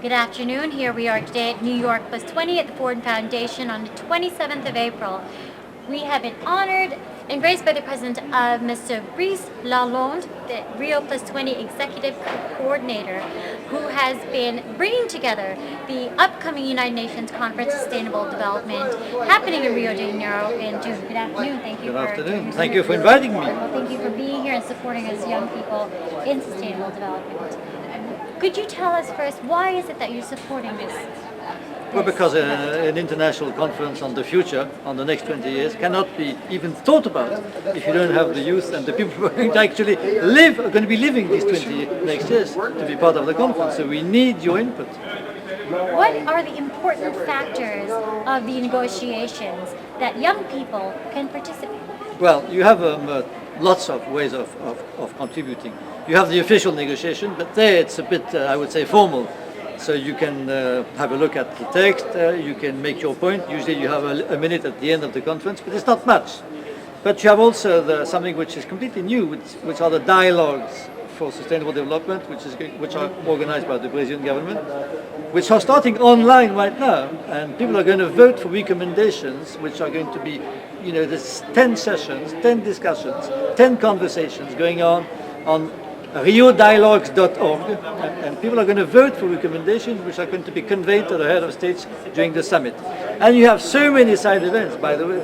Good afternoon. Here we are today at NY+20 at the Ford Foundation on the 27th of April. We have been honored and graced by the President of Mr. Brice Lalonde, the Rio+20 Executive Coordinator, who has been bringing together the upcoming United Nations Conference on Sustainable Development happening in Rio de Janeiro in June. Good afternoon. Thank you. Good afternoon. Thank you for inviting me. Well, thank you for being here and supporting us young people in sustainable development. Could you tell us first, why is it that you're supporting this? Well, because an international conference on the future, on the next 20 years, cannot be even thought about if you don't have the youth and the people who are going to actually live, are going to be living these 20 next years to be part of the conference. So we need your input. What are the important factors of the negotiations that young people can participate? Well, you have lots of ways of contributing. You have the official negotiation, but there it's a bit, I would say, formal. So you can have a look at the text, you can make your point. Usually you have a minute at the end of the conference, but it's not much. But you have also something which is completely new, which are the dialogues for sustainable development, which are organized by the Brazilian government, which are starting online right now. And people are going to vote for recommendations, which are going to be, there's 10 sessions, 10 discussions, 10 conversations going on riodialogues.org, and people are going to vote for recommendations which are going to be conveyed to the head of states during the summit. And you have so many side events, by the way,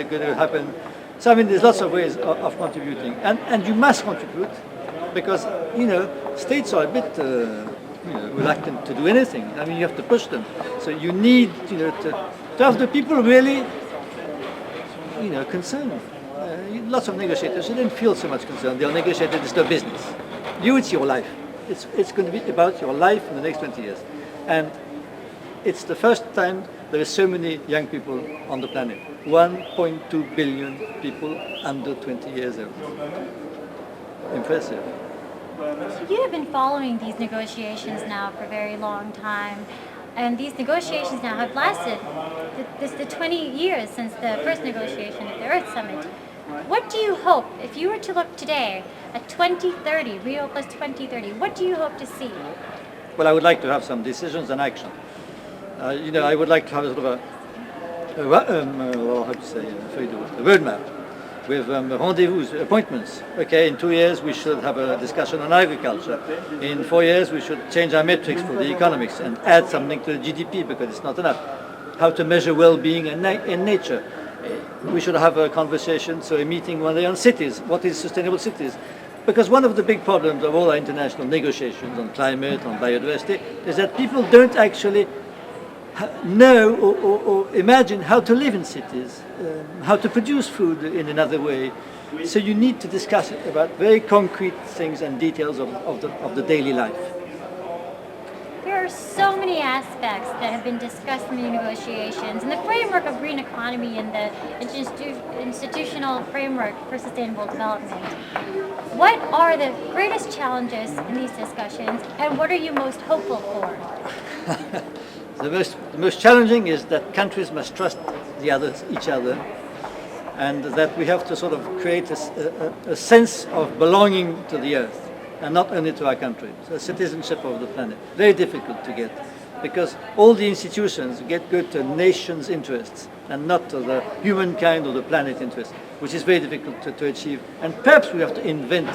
going to happen. So I mean, there's lots of ways of contributing, and you must contribute because states are a bit reluctant to do anything. I mean, you have to push them. So you need to have the people really concerned. Lots of negotiators, they don't feel so much concerned. They are negotiating, it's their business. It's your life. It's going to be about your life in the next 20 years. And it's the first time there are so many young people on the planet. 1.2 billion people under 20 years old. Impressive. You have been following these negotiations now for a very long time. And these negotiations now have lasted the 20 years since the first negotiation at the Earth Summit. What do you hope, if you were to look today at 2030, Rio+2030, what do you hope to see? Well, I would like to have some decisions and action. I would like to have a sort of a roadmap with rendezvous, appointments. Okay, in 2 years we should have a discussion on agriculture. In 4 years we should change our metrics for the economics and add something to the GDP because it's not enough. How to measure well-being in nature. We should have a conversation, so a meeting one day on cities. What is sustainable cities? Because one of the big problems of all our international negotiations on climate, on biodiversity, is that people don't actually know or imagine how to live in cities, how to produce food in another way. So you need to discuss about very concrete things and details of the daily life. There are so many aspects that have been discussed in the negotiations, and the framework of green economy and the institutional framework for sustainable development. What are the greatest challenges in these discussions, and what are you most hopeful for? The most challenging is that countries must trust each other, and that we have to sort of create a sense of belonging to the earth. And not only to our country, so citizenship of the planet. Very difficult to get, because all the institutions go to nations' interests and not to the humankind or the planet interest, which is very difficult to achieve. And perhaps we have to invent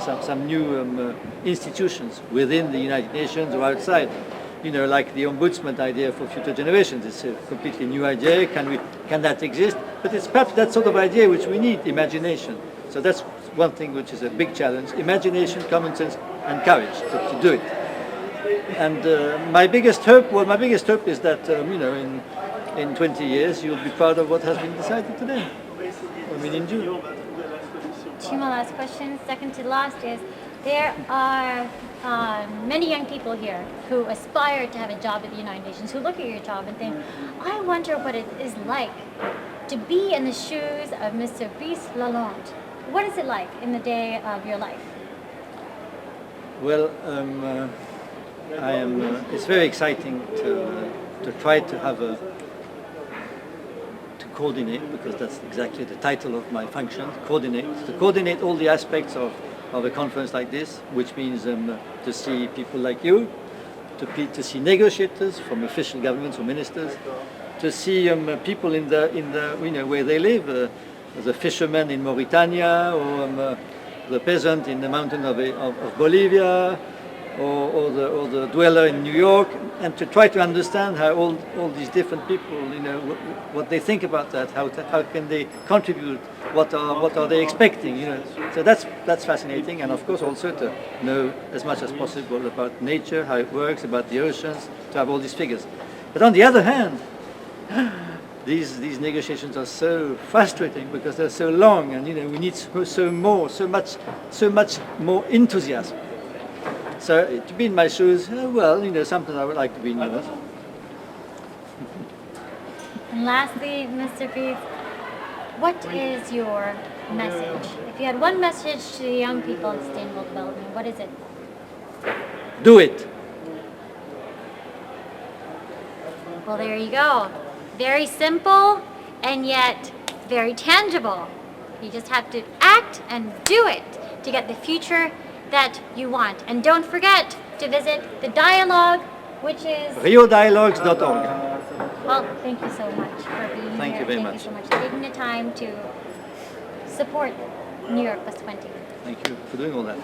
some new institutions within the United Nations or outside. Like the ombudsman idea for future generations. It's a completely new idea. Can that exist? But it's perhaps that sort of idea which we need, imagination. So that's one thing which is a big challenge: imagination, common sense, and courage to do it. And my biggest hope is that in 20 years you'll be proud of what has been decided today. In June. Two more last questions. Second to last is, there are many young people here who aspire to have a job at the United Nations, who look at your job and think, I wonder what it is like to be in the shoes of Mr. Brice Lalonde. What is it like in the day of your life? Well, it's very exciting to try to have to coordinate, because that's exactly the title of my function, to coordinate all the aspects of a conference like this, which means to see people like you, to see negotiators from official governments or ministers, to see people in the where they live, the fishermen in Mauritania, or the peasant in the mountain of Bolivia, or the dweller in New York, and to try to understand how all these different people, what they think about that, how can they contribute, what are they expecting, So that's fascinating, and of course also to know as much as possible about nature, how it works, about the oceans, to have all these figures. But on the other hand, these negotiations are so frustrating because they're so long, and we need so much more enthusiasm. So to be in my shoes, sometimes I would like to be in yours. And lastly, Mr. Brice, what is your message? If you had one message to the young people in sustainable development, what is it? Do it. Well, there you go. Very simple and yet very tangible. You just have to act and do it to get the future that you want. And don't forget to visit the dialogue, which is riodialogues.org. Well, thank you so much for being here. Thank you very much. Thank you so much for taking the time to support New York+20. Thank you for doing all that.